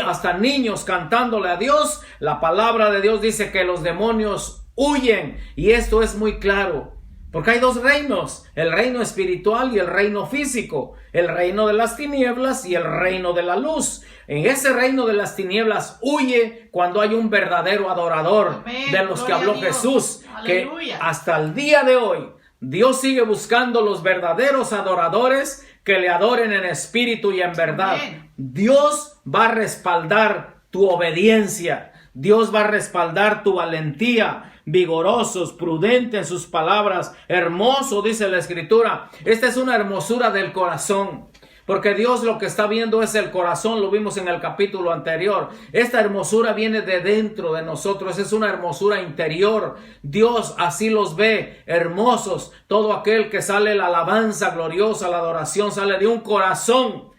hasta niños cantándole a Dios, la palabra de Dios dice que los demonios huyen. Y esto es muy claro, porque hay dos reinos: el reino espiritual y el reino físico, el reino de las tinieblas y el reino de la luz. En ese reino de las tinieblas huye cuando hay un verdadero adorador. Amén. De los que habló Jesús. Aleluya. Que hasta el día de hoy Dios sigue buscando los verdaderos adoradores que le adoren en espíritu y en verdad. Amén. Dios va a respaldar tu obediencia. Dios va a respaldar tu valentía. Vigorosos, prudentes en sus palabras, hermoso, dice la Escritura. Esta es una hermosura del corazón, porque Dios lo que está viendo es el corazón. Lo vimos en el capítulo anterior. Esta hermosura viene de dentro de nosotros, es una hermosura interior. Dios así los ve, hermosos. Todo aquel que sale la alabanza gloriosa, la adoración, sale de un corazón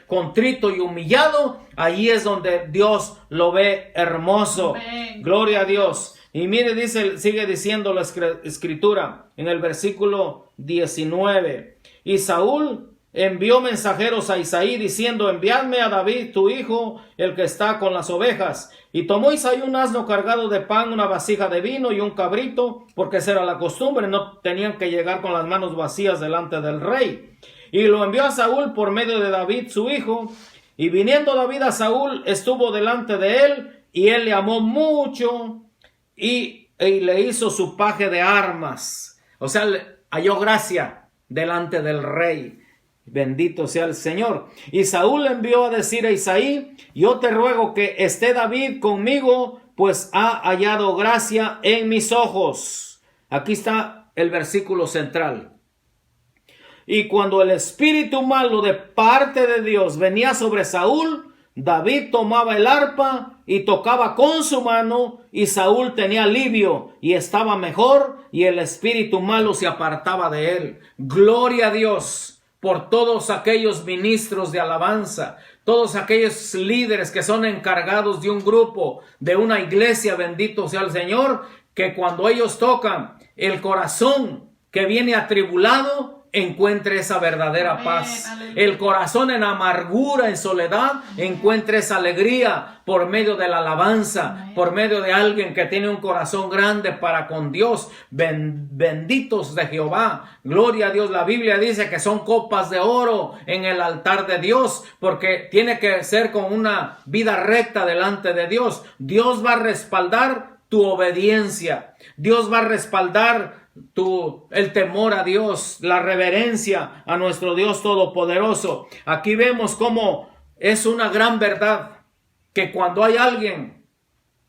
contrito y humillado. Ahí es donde Dios lo ve hermoso. Amén. Gloria a Dios. Y mire, sigue diciendo la Escritura en el versículo 19. Y Saúl envió mensajeros a Isaí diciendo: enviadme a David tu hijo, el que está con las ovejas. Y tomó Isaí un asno cargado de pan, una vasija de vino y un cabrito, porque esa era la costumbre, no tenían que llegar con las manos vacías delante del rey. Y lo envió a Saúl por medio de David su hijo. Y viniendo David a Saúl, estuvo delante de él, y él le amó mucho, y le hizo su paje de armas. O sea, halló gracia delante del rey. Bendito sea el Señor. Y Saúl le envió a decir a Isaí: yo te ruego que esté David conmigo, pues ha hallado gracia en mis ojos. Aquí está el versículo central. Y cuando el espíritu malo de parte de Dios venía sobre Saúl, David tomaba el arpa y tocaba con su mano, y Saúl tenía alivio y estaba mejor, y el espíritu malo se apartaba de él. Gloria a Dios por todos aquellos ministros de alabanza, todos aquellos líderes que son encargados de un grupo, de una iglesia, bendito sea el Señor, que cuando ellos tocan, el corazón que viene atribulado encuentre esa verdadera paz. El corazón en amargura, en soledad, encuentre esa alegría por medio de la alabanza, por medio de alguien que tiene un corazón grande para con Dios. Benditos de Jehová, gloria a Dios. La Biblia dice que son copas de oro en el altar de Dios, porque tiene que ser con una vida recta delante de Dios. Dios va a respaldar tu obediencia. Dios va a respaldar el temor a Dios, la reverencia a nuestro Dios Todopoderoso. Aquí vemos cómo es una gran verdad que cuando hay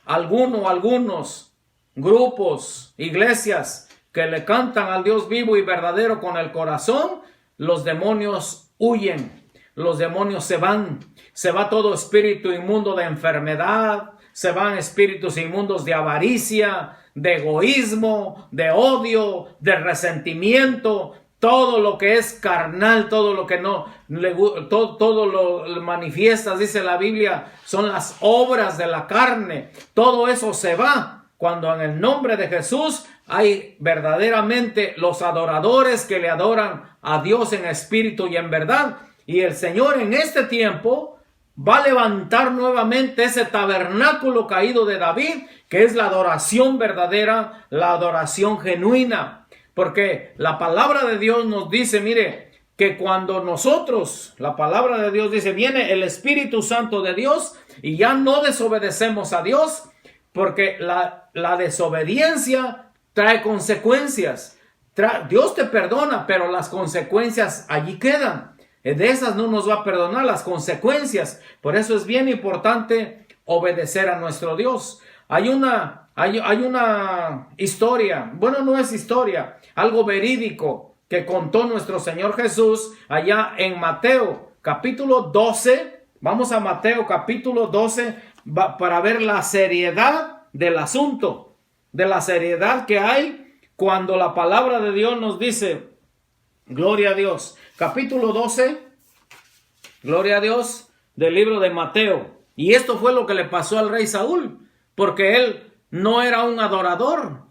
algunos grupos, iglesias que le cantan al Dios vivo y verdadero con el corazón, los demonios huyen, los demonios se va todo espíritu inmundo de enfermedad, se van espíritus inmundos de avaricia, de egoísmo, de odio, de resentimiento, todo lo que es carnal, todo lo que no le todo lo manifiestas, dice la Biblia, son las obras de la carne. Todo eso se va cuando en el nombre de Jesús hay verdaderamente los adoradores que le adoran a Dios en espíritu y en verdad. Y el Señor en este tiempo va a levantar nuevamente ese tabernáculo caído de David, que es la adoración verdadera, la adoración genuina. Porque la palabra de Dios nos dice, mire, que cuando nosotros, la palabra de Dios dice, viene el Espíritu Santo de Dios y ya no desobedecemos a Dios, porque la desobediencia trae consecuencias. Dios te perdona, pero las consecuencias allí quedan. De esas no nos va a perdonar, las consecuencias. Por eso es bien importante obedecer a nuestro Dios. Hay una historia, bueno, no es historia, algo verídico que contó nuestro Señor Jesús allá en Mateo capítulo 12. Vamos a Mateo capítulo 12 para ver la seriedad del asunto, de la seriedad que hay cuando la palabra de Dios nos dice, gloria a Dios, capítulo 12, gloria a Dios, del libro de Mateo. Y esto fue lo que le pasó al rey Saúl, porque él no era un adorador.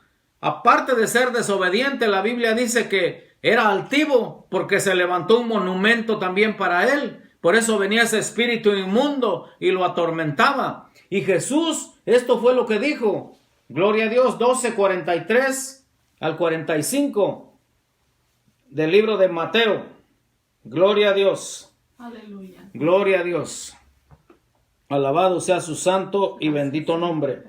Aparte de ser desobediente, la Biblia dice que era altivo, porque se levantó un monumento también para él. Por eso venía ese espíritu inmundo y lo atormentaba. Y Jesús, esto fue lo que dijo. Gloria a Dios, 12:43 al 45 del libro de Mateo. Gloria a Dios. Aleluya. Gloria a Dios. Alabado sea su santo y bendito nombre.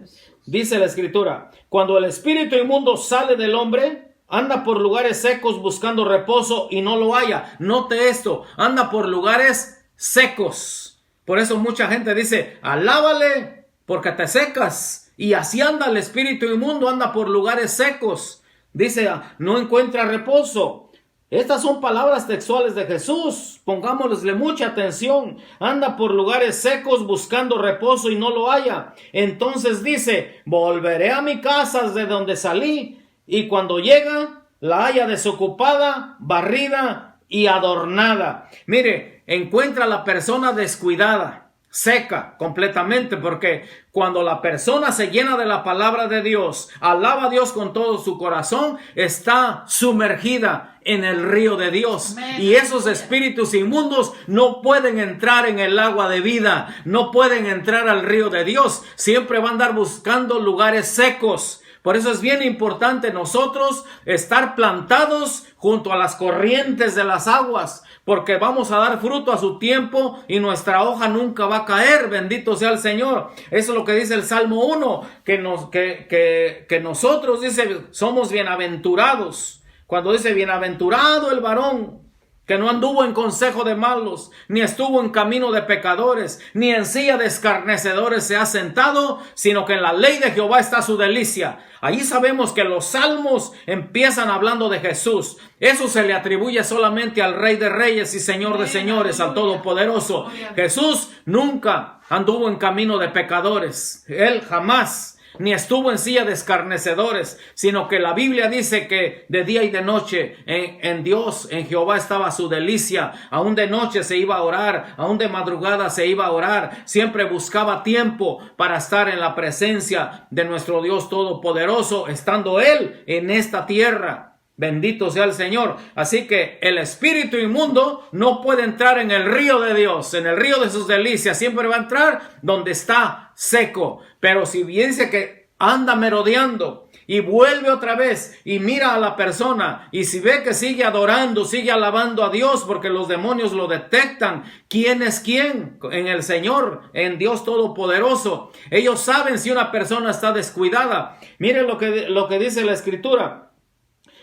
Dice la Escritura, cuando el espíritu inmundo sale del hombre, anda por lugares secos buscando reposo y no lo halla. Note esto, anda por lugares secos. Por eso mucha gente dice, alábale porque te secas. Y así anda el espíritu inmundo, anda por lugares secos. Dice, no encuentra reposo. Estas son palabras textuales de Jesús. Pongámosle mucha atención. Anda por lugares secos buscando reposo y no lo halla. Entonces dice, volveré a mi casa de donde salí. Y cuando llega, la halla desocupada, barrida y adornada. Mire, encuentra a la persona descuidada, seca completamente, porque cuando la persona se llena de la palabra de Dios, alaba a Dios con todo su corazón, está sumergida en el río de Dios. Amén. Y esos espíritus inmundos no pueden entrar en el agua de vida, no pueden entrar al río de Dios, siempre van a andar buscando lugares secos. Por eso es bien importante nosotros estar plantados junto a las corrientes de las aguas, porque vamos a dar fruto a su tiempo y nuestra hoja nunca va a caer. Bendito sea el Señor. Eso es lo que dice el Salmo 1, que nosotros, dice, somos bienaventurados. Cuando dice bienaventurado el varón que no anduvo en consejo de malos, ni estuvo en camino de pecadores, ni en silla de escarnecedores se ha sentado, sino que en la ley de Jehová está su delicia. Ahí sabemos que los salmos empiezan hablando de Jesús. Eso se le atribuye solamente al Rey de Reyes y Señor de Señores, al Todopoderoso. Jesús nunca anduvo en camino de pecadores. Él jamás. Ni estuvo en silla de escarnecedores, sino que la Biblia dice que de día y de noche en Dios, en Jehová estaba su delicia. Aún de noche se iba a orar, aún de madrugada se iba a orar. Siempre buscaba tiempo para estar en la presencia de nuestro Dios Todopoderoso, estando Él en esta tierra. Bendito sea el Señor. Así que el espíritu inmundo no puede entrar en el río de Dios, en el río de sus delicias. Siempre va a entrar donde está seco. Pero si dice que anda merodeando y vuelve otra vez y mira a la persona, y si ve que sigue adorando, sigue alabando a Dios, porque los demonios lo detectan, quién es quién en el Señor, en Dios Todopoderoso. Ellos saben si una persona está descuidada. Miren lo que dice la Escritura.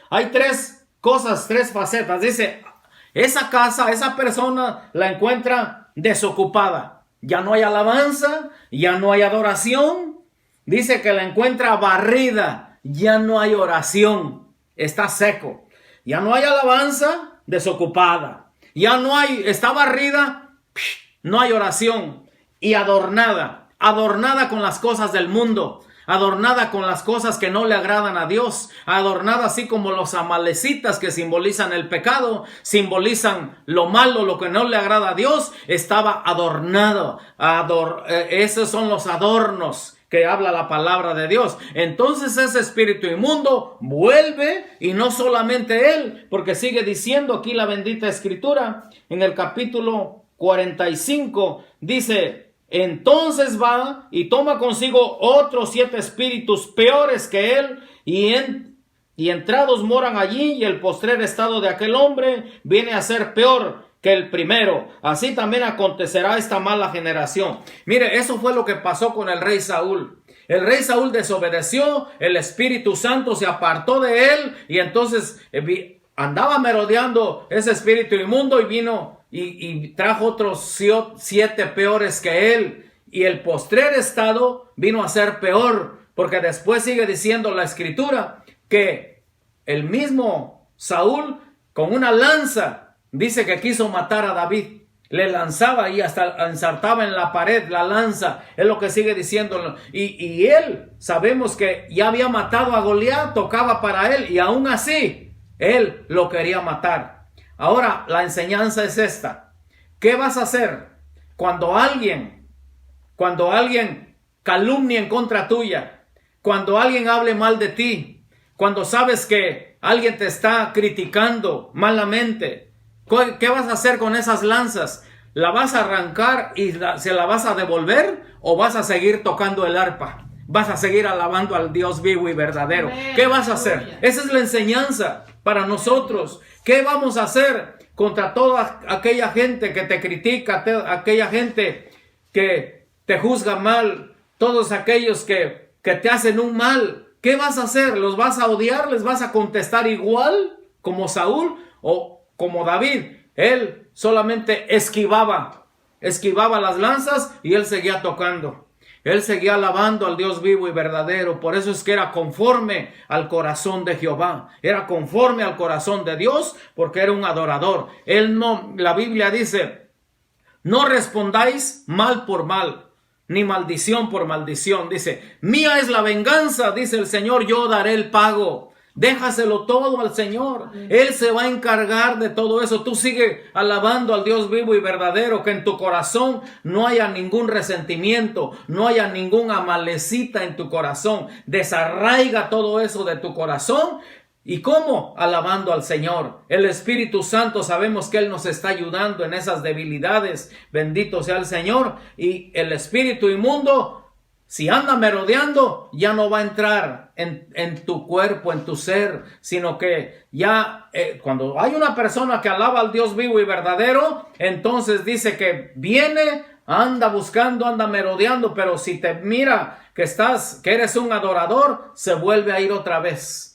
Hay tres cosas, tres facetas. Dice, esa casa, esa persona la encuentra desocupada. Ya no hay alabanza, ya no hay adoración. Dice que la encuentra barrida, ya no hay oración. Está seco. Ya no hay alabanza, desocupada. Ya no hay, está barrida, no hay oración. Y adornada con las cosas del mundo. Adornada con las cosas que no le agradan a Dios, adornada así como los amalecitas que simbolizan el pecado, simbolizan lo malo, lo que no le agrada a Dios, estaba adornado. Esos son los adornos que habla la palabra de Dios. Entonces ese espíritu inmundo vuelve, y no solamente él, porque sigue diciendo aquí la bendita Escritura, en el capítulo 45, dice: entonces va y toma consigo otros 7 espíritus peores que él, y entrados moran allí, y el postrer estado de aquel hombre viene a ser peor que el primero. Así también acontecerá esta mala generación. Mire, eso fue lo que pasó con el rey Saúl. El rey Saúl desobedeció, el Espíritu Santo se apartó de él, y entonces andaba merodeando ese espíritu inmundo, y vino y trajo otros 7 peores que él. Y el postrer estado vino a ser peor, porque después sigue diciendo la Escritura que el mismo Saúl con una lanza dice que quiso matar a David. Le lanzaba y hasta ensartaba en la pared la lanza. Es lo que sigue diciendo. Y él, sabemos que ya había matado a Goliat, tocaba para él, y aún así él lo quería matar. Ahora la enseñanza es esta. ¿Qué vas a hacer cuando alguien calumnie en contra tuya? Cuando alguien hable mal de ti, cuando sabes que alguien te está criticando malamente, ¿qué vas a hacer con esas lanzas? ¿La vas a arrancar y se la vas a devolver, o vas a seguir tocando el arpa? ¿Vas a seguir alabando al Dios vivo y verdadero? Amén. ¿Qué vas a hacer? Esa es la enseñanza para nosotros. ¿Qué vamos a hacer contra toda aquella gente que te critica, aquella gente que te juzga mal, todos aquellos que te hacen un mal? ¿Qué vas a hacer? ¿Los vas a odiar? ¿Les vas a contestar igual como Saúl o como David? Él solamente esquivaba las lanzas, y él seguía tocando. Él seguía alabando al Dios vivo y verdadero. Por eso es que era conforme al corazón de Jehová. Era conforme al corazón de Dios, porque era un adorador. La Biblia dice: no respondáis mal por mal, ni maldición por maldición. Dice: mía es la venganza, dice el Señor, yo daré el pago. Déjaselo todo al Señor. Él se va a encargar de todo eso. Tú sigue alabando al Dios vivo y verdadero. Que en tu corazón no haya ningún resentimiento, no haya ninguna malecita en tu corazón. Desarraiga todo eso de tu corazón. ¿Y cómo? Alabando al Señor. El Espíritu Santo, sabemos que Él nos está ayudando en esas debilidades. Bendito sea el Señor. Y el espíritu inmundo, si anda merodeando, ya no va a entrar en tu cuerpo, en tu ser, sino que ya cuando hay una persona que alaba al Dios vivo y verdadero, entonces dice que viene, anda buscando, anda merodeando, pero si te mira que eres un adorador, se vuelve a ir otra vez.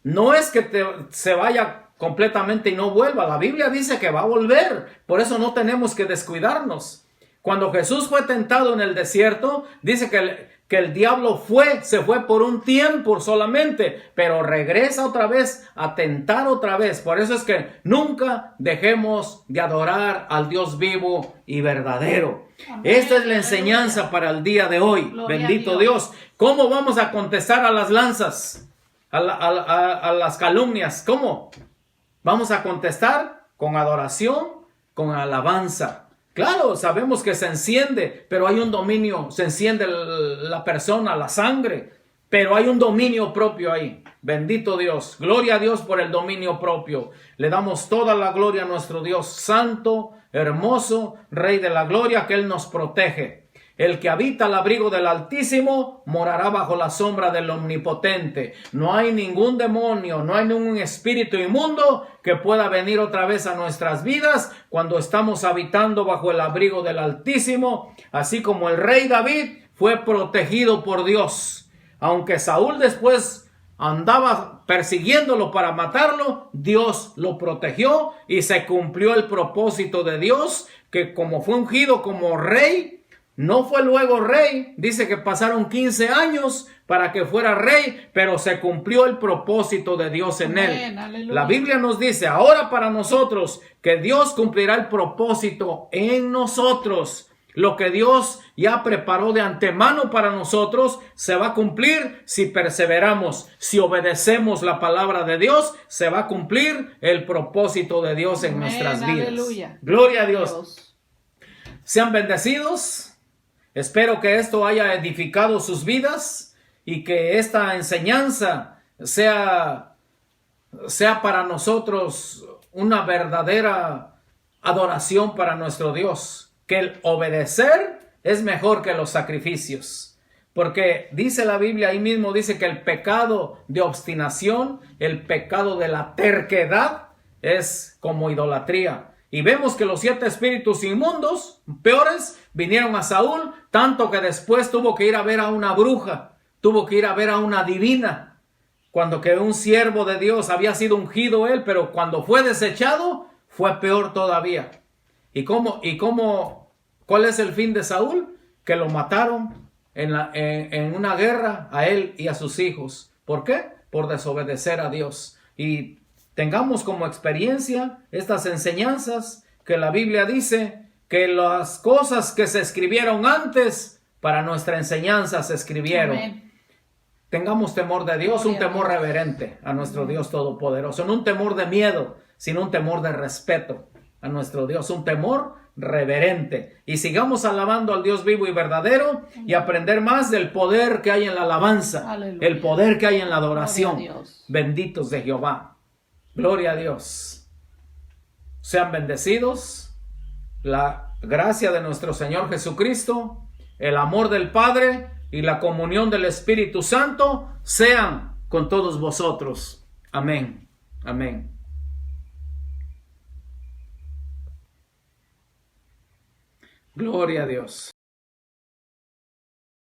No es que se vaya completamente y no vuelva. La Biblia dice que va a volver. Por eso no tenemos que descuidarnos. Cuando Jesús fue tentado en el desierto, dice que el diablo se fue por un tiempo solamente, pero regresa otra vez a tentar otra vez. Por eso es que nunca dejemos de adorar al Dios vivo y verdadero. Amén. Esta es la enseñanza para el día de hoy. Gloria bendito Dios. ¿Cómo vamos a contestar a las lanzas, a las calumnias? ¿Cómo? Vamos a contestar con adoración, con alabanza. Claro, sabemos que se enciende, pero hay un dominio, se enciende la persona, la sangre, pero hay un dominio propio ahí. Bendito Dios, gloria a Dios por el dominio propio. Le damos toda la gloria a nuestro Dios santo, hermoso, Rey de la gloria, que Él nos protege. El que habita al abrigo del Altísimo morará bajo la sombra del Omnipotente. No hay ningún demonio, no hay ningún espíritu inmundo que pueda venir otra vez a nuestras vidas cuando estamos habitando bajo el abrigo del Altísimo. Así como el rey David fue protegido por Dios. Aunque Saúl después andaba persiguiéndolo para matarlo, Dios lo protegió y se cumplió el propósito de Dios, que como fue ungido como rey, no fue luego rey. Dice que pasaron 15 años para que fuera rey, pero se cumplió el propósito de Dios en él. Aleluya. La Biblia nos dice ahora para nosotros que Dios cumplirá el propósito en nosotros. Lo que Dios ya preparó de antemano para nosotros se va a cumplir si perseveramos. Si obedecemos la palabra de Dios, se va a cumplir el propósito de Dios en nuestras vidas. Aleluya. Gloria a Dios. Sean bendecidos. Espero que esto haya edificado sus vidas y que esta enseñanza sea para nosotros una verdadera adoración para nuestro Dios. Que el obedecer es mejor que los sacrificios. Porque dice la Biblia, ahí mismo dice que el pecado de obstinación, el pecado de la terquedad es como idolatría. Y vemos que los 7 espíritus inmundos, peores, vinieron a Saúl, tanto que después tuvo que ir a ver a una bruja, tuvo que ir a ver a una divina, cuando que un siervo de Dios había sido ungido él, pero cuando fue desechado, fue peor todavía. ¿Cuál es el fin de Saúl? Que lo mataron en una guerra a él y a sus hijos. ¿Por qué? Por desobedecer a Dios. Y tengamos como experiencia estas enseñanzas que la Biblia dice que las cosas que se escribieron antes para nuestra enseñanza se escribieron. Amén. Tengamos temor de Dios, un temor reverente a nuestro Dios todopoderoso, no un temor de miedo, sino un temor de respeto a nuestro Dios, un temor reverente. Y sigamos alabando al Dios vivo y verdadero y aprender más del poder que hay en la alabanza, aleluya, el poder que hay en la adoración. Benditos de Jehová. Gloria a Dios. Sean bendecidos. La gracia de nuestro Señor Jesucristo, el amor del Padre y la comunión del Espíritu Santo sean con todos vosotros. Amén. Amén. Gloria a Dios.